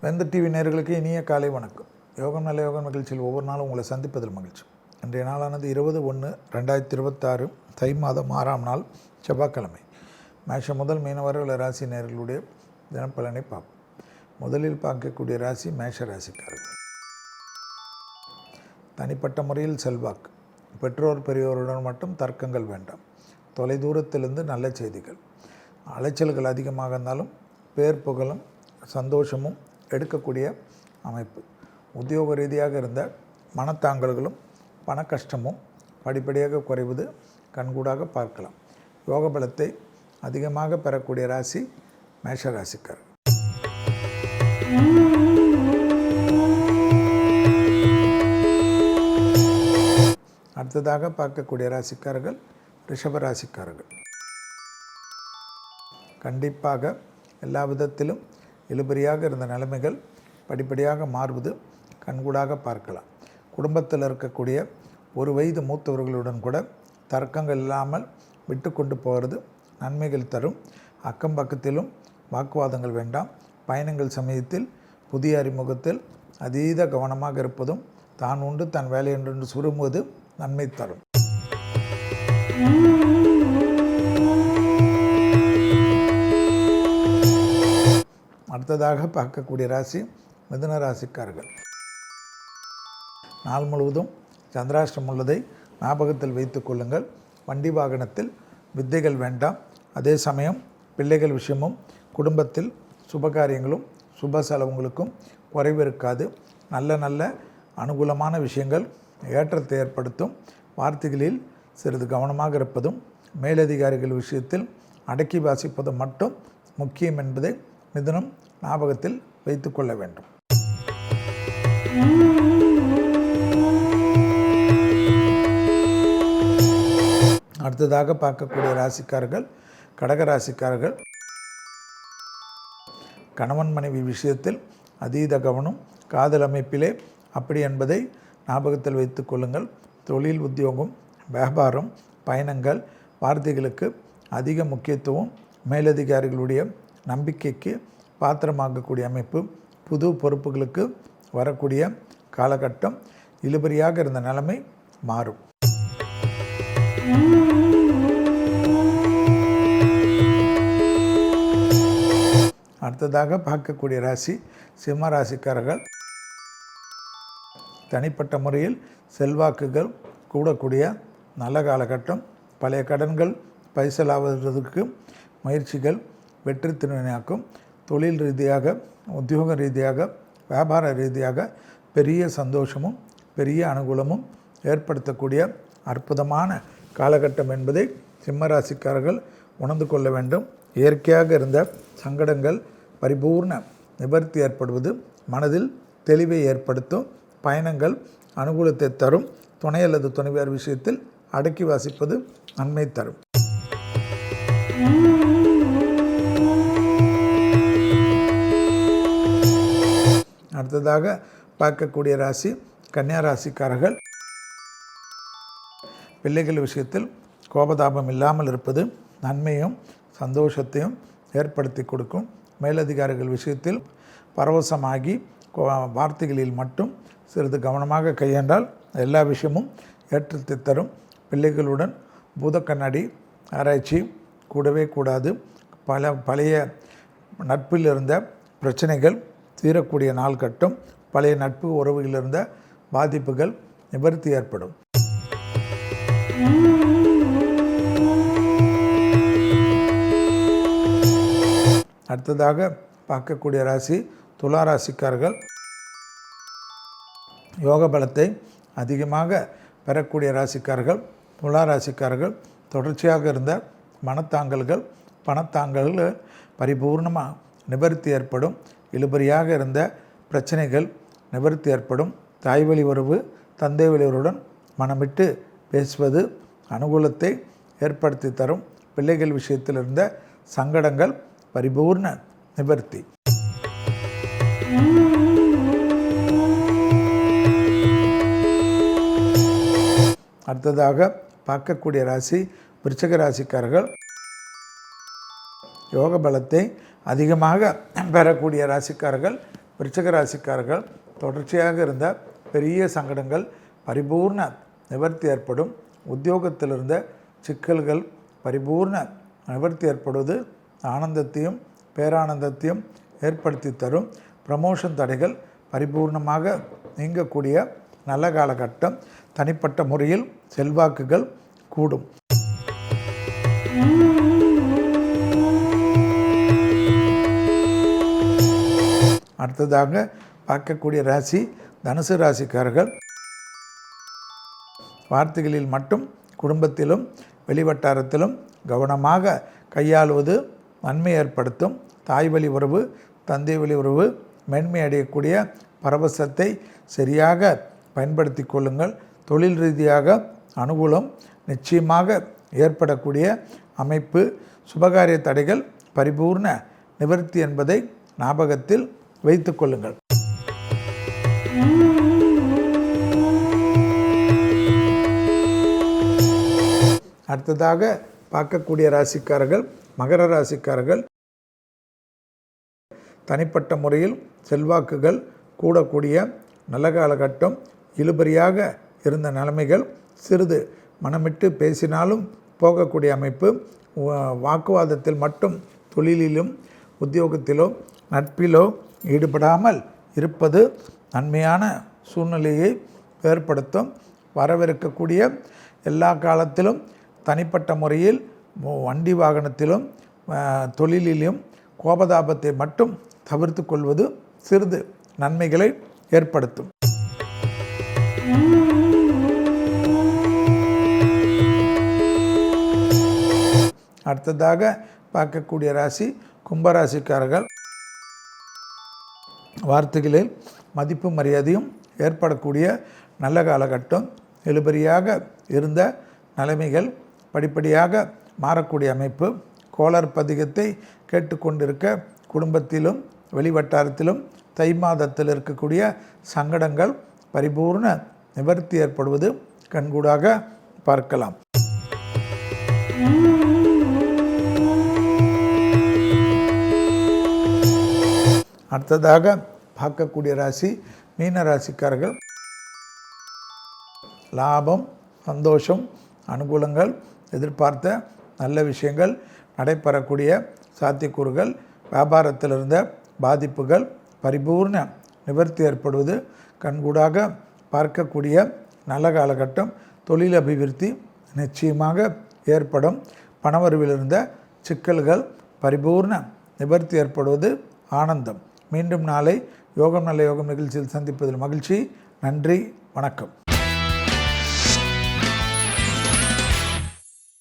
வெந்த டிவி நேயர்களுக்கு இனிய காலை வணக்கம். யோகம் நல்ல யோகம் நிகழ்ச்சியில் ஒவ்வொரு நாளும் உங்களை சந்திப்பதில் மகிழ்ச்சி. இன்றைய நாளானது 20/1/2026 தை மாதம் 6ஆம் நாள் செவ்வாய்க்கிழமை. மேஷம் முதல் மீனம் வரை உள்ள ராசி நேயர்களுடைய தினப்பலனை பார்ப்போம். முதலில் பார்க்கக்கூடிய ராசி மேஷ ராசிக்காரர்கள். தனிப்பட்ட முறையில் செல்வாக்கு. பெற்றோர் பெரியோருடன் மட்டும் தர்க்கங்கள் வேண்டாம். தொலைதூரத்திலிருந்து நல்ல செய்திகள். அலைச்சல்கள் அதிகமாக இருந்தாலும் பேர் புகழும் சந்தோஷமும் எடுக்கக்கூடிய அமைப்பு. உத்தியோக ரீதியாக இருந்த மனத்தாங்கல்களும் பண கஷ்டமும் படிப்படியாக குறைவது கண்கூடாக பார்க்கலாம். யோக பலத்தை அதிகமாக பெறக்கூடிய ராசி மேஷ ராசிக்காரர். அடுத்ததாக பார்க்கக்கூடிய ராசிக்காரர்கள் ரிஷப ராசிக்காரர்கள். கண்டிப்பாக எல்லா விதத்திலும் இழுபறியாக இருந்த நிலைமைகள் படிப்படியாக மாறுவது கண்கூடாக பார்க்கலாம். குடும்பத்தில் இருக்கக்கூடிய ஒரு வயது மூத்தவர்களுடன் கூட தர்க்கங்கள் இல்லாமல் விட்டு கொண்டு போகிறது நன்மைகள் தரும். அக்கம் பக்கத்திலும் வாக்குவாதங்கள் வேண்டாம். பயணங்கள் சமயத்தில் புதிய அறிமுகத்தில் அதீத கவனமாக இருப்பதும் தான் உண்டு தன் வேலை என்று சுருங்குவது நன்மை தரும். அடுத்ததாக பார்க்கக்கூடிய ராசி மிதுன ராசிக்காரர்கள். நாள் முழுவதும் சந்திராஷ்டிரம் உள்ளதை ஞாபகத்தில் வைத்து கொள்ளுங்கள். வண்டி வாகனத்தில் வித்தைகள் வேண்டாம். அதே சமயம் பிள்ளைகள் விஷயமும் குடும்பத்தில் சுபகாரியங்களும் சுப செலவுகளுக்கும் குறைவு இருக்காது. நல்ல நல்ல அனுகூலமான விஷயங்கள் ஏற்றத்தை ஏற்படுத்தும். வார்த்தைகளில் சிறிது கவனமாக இருப்பதும் மேலதிகாரிகள் விஷயத்தில் அடக்கி வாசிப்பதும் மட்டும் முக்கியம் என்பதை மிதுனம் ஞாபகத்தில் வைத்து கொள்ள வேண்டும். அடுத்ததாக பார்க்கக்கூடிய ராசிக்காரர்கள் கடக ராசிக்காரர்கள். கணவன் மனைவி விஷயத்தில் அதீத கவனம். காதல் அமைப்பிலே அப்படி என்பதை ஞாபகத்தில் வைத்து கொள்ளுங்கள். தொழில் உத்தியோகம் வியாபாரம் பயணங்கள் வார்த்தைகளுக்கு அதிக முக்கியத்துவம். மேலதிகாரிகளுடைய நம்பிக்கைக்கு பாத்திரமாகக்கூடிய அமைப்பு. புது பொறுப்புகளுக்கு வரக்கூடிய காலகட்டம். இழுபறியாக இருந்த நிலைமை மாறும். அடுத்ததாக பார்க்கக்கூடிய ராசி சிம்ம ராசிக்காரர்கள். தனிப்பட்ட முறையில் செல்வாக்குகள் கூடக்கூடிய நல்ல காலகட்டம். பழைய கடன்கள் பைசலாவதற்கு முயற்சிகள் வெற்றி திருவினையாக்கும். தொழில் ரீதியாக உத்தியோக ரீதியாக வியாபார ரீதியாக பெரிய சந்தோஷமும் பெரிய அனுகூலமும் ஏற்படுத்தக்கூடிய அற்புதமான காலகட்டம் என்பதை சிம்மராசிக்காரர்கள் உணர்ந்து கொள்ள வேண்டும். இயற்கையாக இருந்த சங்கடங்கள் பரிபூர்ண நிவர்த்தி ஏற்படுவது மனதில் தெளிவை ஏற்படுத்தும். பயணங்கள் அனுகூலத்தை தரும். துணை அல்லது துணைவியார் விஷயத்தில் அடக்கி வாசிப்பது நன்மை தரும். அடுத்ததாக பார்க்கக்கூடிய ராசி கன்னியா ராசிக்காரர்கள். பிள்ளைகள் விஷயத்தில் கோபதாபம் இல்லாமல் இருப்பது நன்மையும் சந்தோஷத்தையும் ஏற்படுத்தி கொடுக்கும். மேலதிகாரிகள் விஷயத்தில் பரவசமாகி வார்த்தைகளில் மட்டும் சிறிது கவனமாக கையாண்டால் எல்லா விஷயமும் ஏற்றத்தை தரும். பிள்ளைகளுடன் பூத கண்ணாடி ஆராய்ச்சி கூடவே கூடாது. பழைய நட்பில் இருந்த பிரச்சனைகள் தீரக்கூடிய நாள் கட்டும். பழைய நட்பு உறவுகளில் இருந்த பாதிப்புகள் நிவர்த்தி ஏற்படும். அடுத்ததாக பார்க்கக்கூடிய ராசி துலா ராசிக்காரர்கள். யோக பலத்தை அதிகமாக பெறக்கூடிய ராசிக்காரர்கள் துலா ராசிக்காரர்கள். தொடர்ச்சியாக இருந்த மனத்தாங்கல்கள் பணத்தாங்கல்கள் பரிபூர்ணமாக நிவர்த்தி ஏற்படும். இழுபறியாக இருந்த பிரச்சனைகள் நிவர்த்தி ஏற்படும். தாய் வழி உறவு தந்தை வழியுடன் மனமிட்டு பேசுவது அனுகூலத்தை ஏற்படுத்தி தரும். பிள்ளைகள் விஷயத்தில் இருந்த சங்கடங்கள் பரிபூர்ண நிவர்த்தி. அடுத்ததாக பார்க்கக்கூடிய ராசி விருச்சிக ராசிக்காரர்கள். யோக பலத்தை அதிகமாக பெறக்கூடிய ராசிக்காரர்கள் விருச்சிக ராசிக்காரர்கள். தொடர்ச்சியாக இருந்த பெரிய சங்கடங்கள் பரிபூர்ண நிவர்த்தி ஏற்படும். உத்தியோகத்தில் இருந்த சிக்கல்கள் பரிபூர்ண நிவர்த்தி ஏற்படுவது ஆனந்தத்தையும் பேரானந்தத்தையும் ஏற்படுத்தி தரும். ப்ரமோஷன் தடைகள் பரிபூர்ணமாக நீங்கக்கூடிய நல்ல காலகட்டம். தனிப்பட்ட முறையில் செல்வாக்குகள் கூடும். அடுத்ததாக பார்க்கக்கூடிய ராசி தனுசு ராசிக்காரர்கள். வார்த்தைகளில் மட்டும் குடும்பத்திலும் வெளிவட்டாரத்திலும் கவனமாக கையாளுவது நன்மை ஏற்படுத்தும். தாய் வழி உறவு தந்தை வழி உறவு மேன்மை அடையக்கூடிய பரவசத்தை சரியாக பயன்படுத்தி கொள்ளுங்கள். தொழில் ரீதியாக அனுகூலம் நிச்சயமாக ஏற்படக்கூடிய அமைப்பு. சுபகாரிய தடைகள் பரிபூர்ண நிவர்த்தி என்பதை ஞாபகத்தில் வைத்து கொள்ளுங்கள். அடுத்ததாக பார்க்கக்கூடிய ராசிக்காரர்கள் மகர ராசிக்காரர்கள். தனிப்பட்ட முறையில் செல்வாக்குகள் கூடக்கூடிய நல்ல காலகட்டம். இழுபறியாக இருந்த நிலைமைகள் சிறிது மனமிட்டு பேசினாலும் போகக்கூடிய அமைப்பு. வாக்குவாதத்தில் மட்டும் தொழிலிலும் உத்தியோகத்திலோ நட்பிலோ ஈடுபடாமல் இருப்பது நன்மையான சூழ்நிலையை ஏற்படுத்தும். வரவிருக்கக்கூடிய எல்லா காலத்திலும் தனிப்பட்ட முறையில் வண்டி வாகனத்திலும் தொழிலிலும் கோபதாபத்தை மட்டும் தவிர்த்து கொள்வது சிறிது நன்மைகளை ஏற்படுத்தும். அடுத்ததாக பார்க்கக்கூடிய ராசி கும்பராசிக்காரர்கள். வார்த்தைகளில் மதிப்பு மரியாதையும் ஏற்படக்கூடிய நல்ல காலகட்டம். இழுபறியாக இருந்த நிலைமைகள் படிப்படியாக மாறக்கூடிய அமைப்பு. கோளர் பதிகத்தை கேட்டுக்கொண்டிருக்க குடும்பத்திலும் வெளிவட்டாரத்திலும் தை மாதத்தில் இருக்கக்கூடிய சங்கடங்கள் பரிபூர்ண நிவர்த்தி ஏற்படுவது கண்கூடாக பார்க்கலாம். அடுத்ததாக பார்க்கக்கூடிய ராசி மீன ராசிக்காரர்கள். லாபம் சந்தோஷம் அனுகூலங்கள் எதிர்பார்த்த நல்ல விஷயங்கள் நடைபெறக்கூடிய சாத்தியக்கூறுகள். வியாபாரத்தில் இருந்த பாதிப்புகள் பரிபூர்ண நிவர்த்தி ஏற்படுவது கண்கூடாக பார்க்கக்கூடிய நல்ல காலகட்டம். தொழில் அபிவிருத்தி நிச்சயமாக ஏற்படும். பணவரவில் இருந்த சிக்கல்கள் பரிபூர்ண நிவர்த்தி ஏற்படுவது ஆனந்தம். மீண்டும் நாளை யோகம் நல்ல யோகம் நிகழ்ச்சியில் சந்திப்பதில் மகிழ்ச்சி. நன்றி, வணக்கம்.